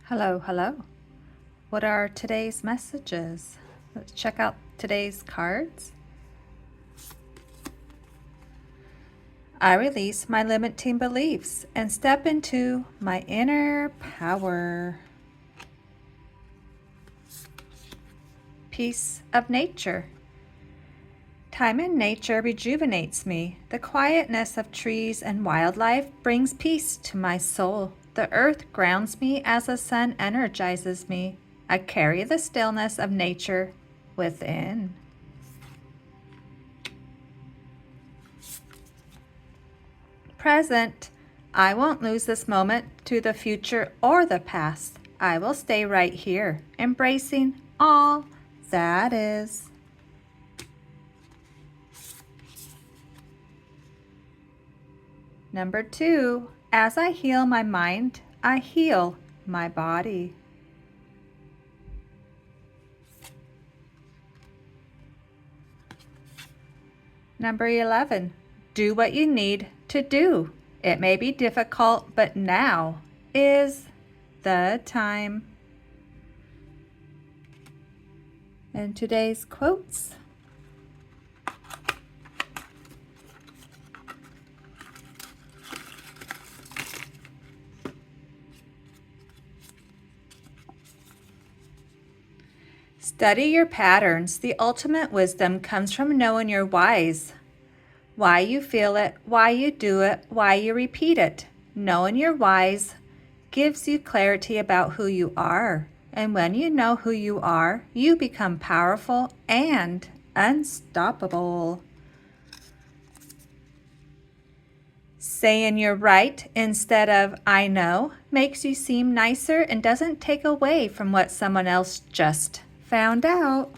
Hello, hello. What are today's messages? Let's check out today's cards. I release my limiting beliefs and step into my inner power. Peace of nature. Time in nature rejuvenates me. The quietness of trees and wildlife brings peace to my soul. The earth grounds me as the sun energizes me. I carry the stillness of nature within. Present. I won't lose this moment to the future or the past. I will stay right here, embracing all that is. Number 2, as I heal my mind, I heal my body. Number 11, do what you need to do. It may be difficult, but now is the time. And today's quotes. Study your patterns. The ultimate wisdom comes from knowing your whys. Why you feel it, why you do it, why you repeat it. Knowing your whys gives you clarity about who you are. And when you know who you are, you become powerful and unstoppable. Saying you're right instead of I know makes you seem nicer and doesn't take away from what someone else just found out.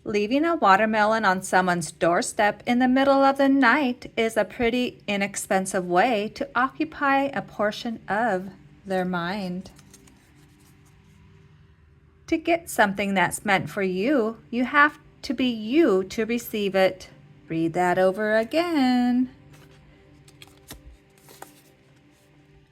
Leaving a watermelon on someone's doorstep in the middle of the night is a pretty inexpensive way to occupy a portion of their mind. To get something that's meant for you, you have to be you to receive it. Read that over again.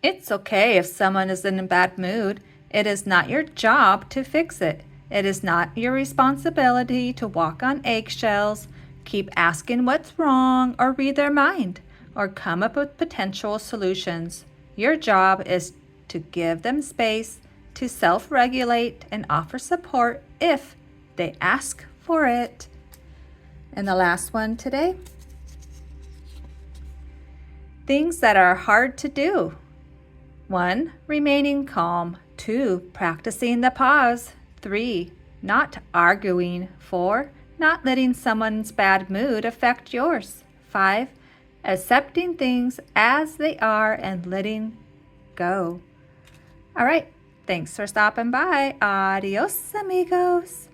It's okay if someone is in a bad mood. It is not your job to fix it. It is not your responsibility to walk on eggshells, keep asking what's wrong, or read their mind, or come up with potential solutions. Your job is to give them space to self-regulate and offer support if they ask for it. And the last one today. Things that are hard to do. 1, remaining calm. 2, practicing the pause. 3, not arguing. 4, not letting someone's bad mood affect yours. 5, accepting things as they are and letting go. All right, thanks for stopping by. Adios, amigos.